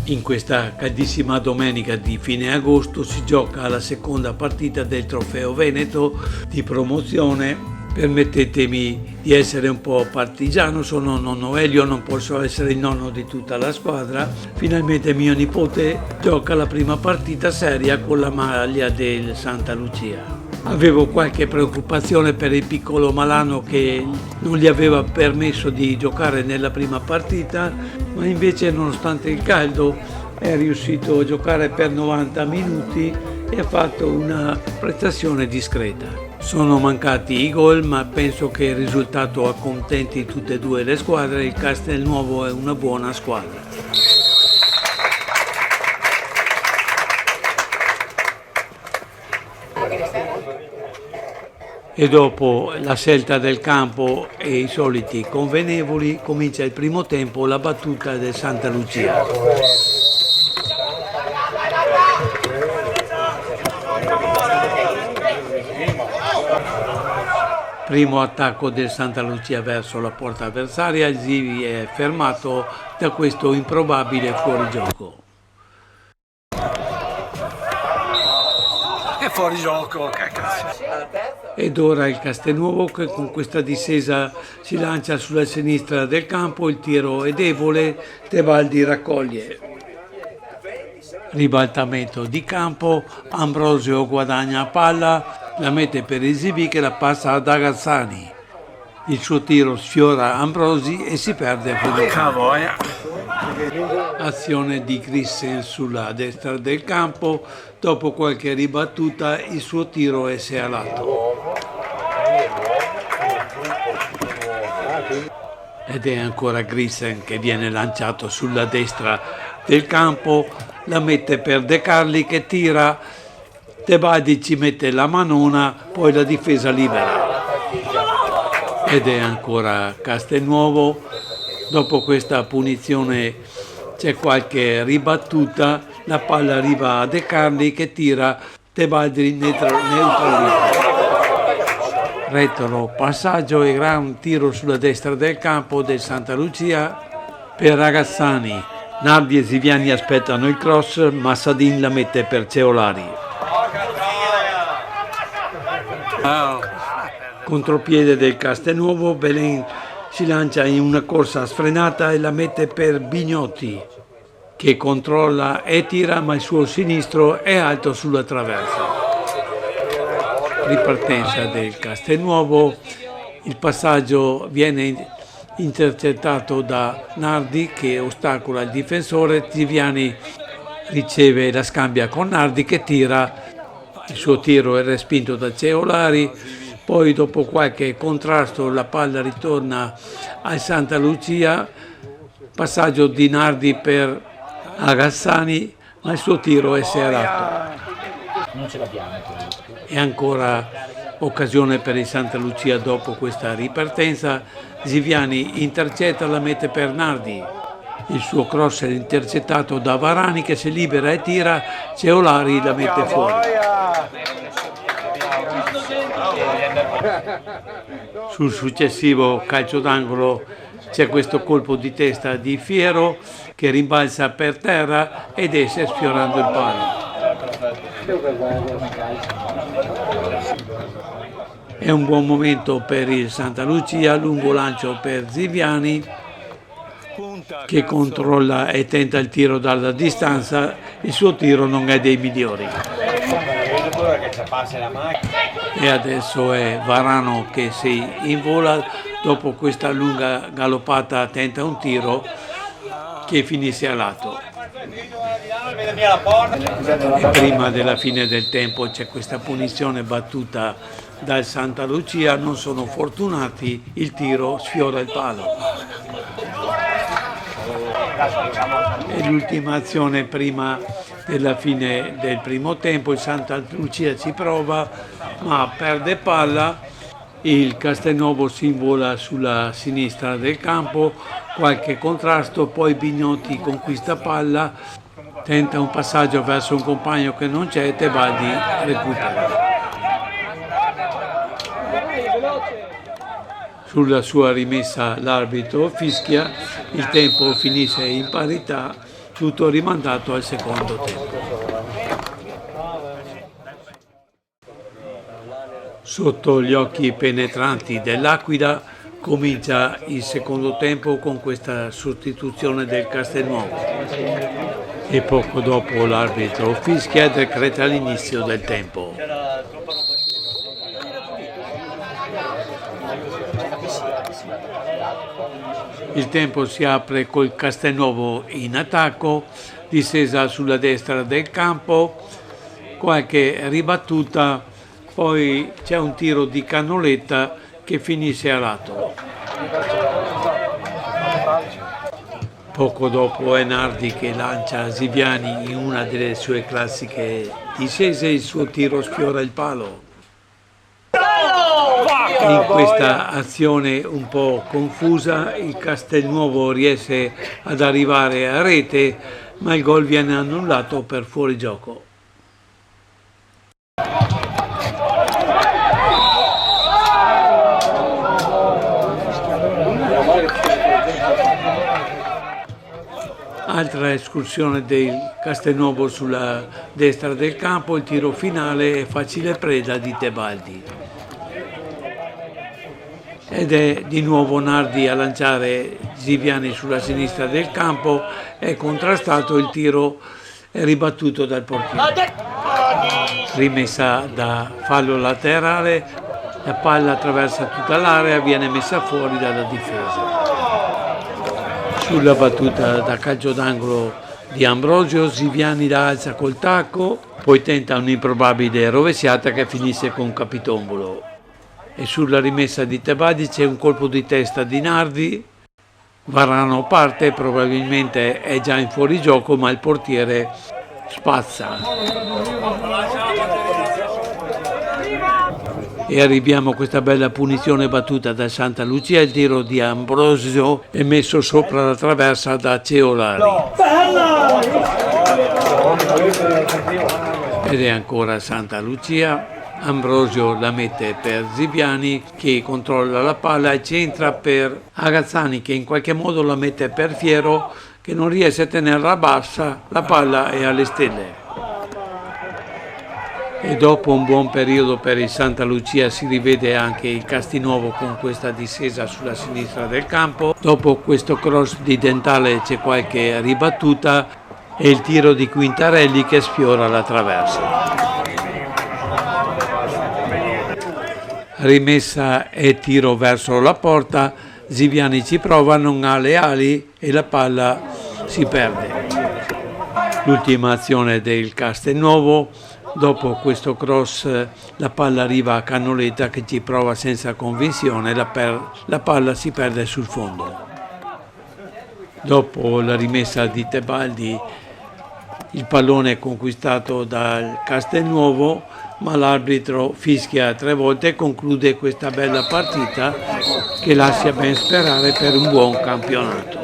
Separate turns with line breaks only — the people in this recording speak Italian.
In questa caldissima domenica di fine agosto si gioca la seconda partita del Trofeo Veneto di promozione. Permettetemi di essere un po' partigiano, sono nonno Elio, non posso essere il nonno di tutta la squadra. Finalmente mio nipote gioca la prima partita seria con la maglia del Santa Lucia. Avevo qualche preoccupazione per il piccolo Malano che non gli aveva permesso di giocare nella prima partita, ma invece nonostante il caldo è riuscito a giocare per 90 minuti e ha fatto una prestazione discreta. Sono mancati i gol, ma penso che il risultato accontenti tutte e due le squadre. Il Castelnuovo è una buona squadra. E dopo la scelta del campo e i soliti convenevoli comincia il primo tempo, la battuta del Santa Lucia. Primo attacco del Santa Lucia verso la porta avversaria, Zivi è fermato da questo improbabile fuorigioco.
È fuorigioco, che cazzo.
Ed ora il Castelnuovo che con questa discesa si lancia sulla sinistra del campo, il tiro è debole, Tebaldi raccoglie. Ribaltamento di campo, Ambrosio guadagna palla, la mette per Zivi che la passa ad Agazzani. Il suo tiro sfiora Ambrosi e si perde azione di Grissen sulla destra del campo, dopo qualche ribattuta il suo tiro è segnalato. Ed è ancora Grissen che viene lanciato sulla destra del campo, la mette per De Carli che tira, Tebaldi ci mette la manona, poi la difesa libera. Ed è ancora Castelnuovo, dopo questa punizione c'è qualche ribattuta, la palla arriva a De Carli che tira, Tebaldi neutralizza. Retro passaggio e gran tiro sulla destra del campo del Santa Lucia per Ragazzani. Nardi e Ziviani aspettano il cross, ma Sadin la mette per Ceolari. Contropiede del Castelnuovo, Belen si lancia in una corsa sfrenata e la mette per Bignotti, che controlla e tira, ma il suo sinistro è alto sulla traversa. Ripartenza del Castelnuovo, il passaggio viene intercettato da Nardi che ostacola il difensore, Ziviani riceve la scambia con Nardi che tira, il suo tiro è respinto da Ceolari. Poi dopo qualche contrasto la palla ritorna al Santa Lucia, passaggio di Nardi per Agazzani, ma il suo tiro è serrato.
Non ce l'abbiamo.
E ancora occasione per il Santa Lucia dopo questa ripartenza, Ziviani intercetta, la mette per Nardi. Il suo cross è intercettato da Varani che si libera e tira, Ceolari la mette fuori. Sul successivo calcio d'angolo c'è questo colpo di testa di Fiero che rimbalza per terra ed esce sfiorando il palo. È un buon momento per il Santa Lucia, lungo lancio per Ziviani che controlla e tenta il tiro dalla distanza, il suo tiro non è dei migliori. E adesso è Varano che si invola, dopo questa lunga galoppata tenta un tiro che finisce a lato. E prima della fine del tempo c'è questa punizione battuta dal Santa Lucia, non sono fortunati, il tiro sfiora il palo. E l'ultima azione prima della fine del primo tempo, il Santa Lucia ci prova ma perde palla, il Castelnuovo si invola sulla sinistra del campo, qualche contrasto, poi Bignotti conquista palla, tenta un passaggio verso un compagno che non c'è, Tebaldi recupera. Sulla sua rimessa l'arbitro fischia, il tempo finisce in parità tutto rimandato al secondo tempo. Sotto gli occhi penetranti dell'Aquila comincia il secondo tempo con questa sostituzione del Castelnuovo e poco dopo l'arbitro fischia e decreta l'inizio del tempo. Il tempo si apre col Castelnuovo in attacco, distesa sulla destra del campo, qualche ribattuta, poi c'è un tiro di cannoletta che finisce a lato. Poco dopo è Nardi che lancia Ziviani in una delle sue classiche discese, il suo tiro sfiora il palo. In questa azione un po' confusa il Castelnuovo riesce ad arrivare a rete, ma il gol viene annullato per fuorigioco. Altra escursione del Castelnuovo sulla destra del campo, il tiro finale è facile preda di Tebaldi. Ed è di nuovo Nardi a lanciare Ziviani sulla sinistra del campo, è contrastato, il tiro è ribattuto dal portiere. Rimessa da fallo laterale, la palla attraversa tutta l'area, viene messa fuori dalla difesa. Sulla battuta da calcio d'angolo di Ambrosio, Ziviani la alza col tacco, poi tenta un'improbabile rovesciata che finisce con capitombolo. E sulla rimessa di Tebaldi c'è un colpo di testa di Nardi, Varano parte, probabilmente è già in fuorigioco, ma il portiere spazza. E arriviamo a questa bella punizione battuta da Santa Lucia, il tiro di Ambrosio è messo sopra la traversa da Ceolari. Ed è ancora Santa Lucia. Ambrosio la mette per Ziviani che controlla la palla e centra per Agazzani che in qualche modo la mette per Fiero che non riesce a tenerla bassa, la palla è alle stelle. E dopo un buon periodo per il Santa Lucia si rivede anche il Castelnuovo con questa discesa sulla sinistra del campo. Dopo questo cross di Dentale c'è qualche ribattuta e il tiro di Quintarelli che sfiora la traversa. Rimessa e tiro verso la porta, Ziviani ci prova, non ha le ali e la palla si perde. L'ultima azione del Castelnuovo, dopo questo cross la palla arriva a Cannoletta che ci prova senza convinzione, la palla si perde sul fondo. Dopo la rimessa di Tebaldi il pallone è conquistato dal Castelnuovo, ma l'arbitro fischia 3 volte e conclude questa bella partita che lascia ben sperare per un buon campionato.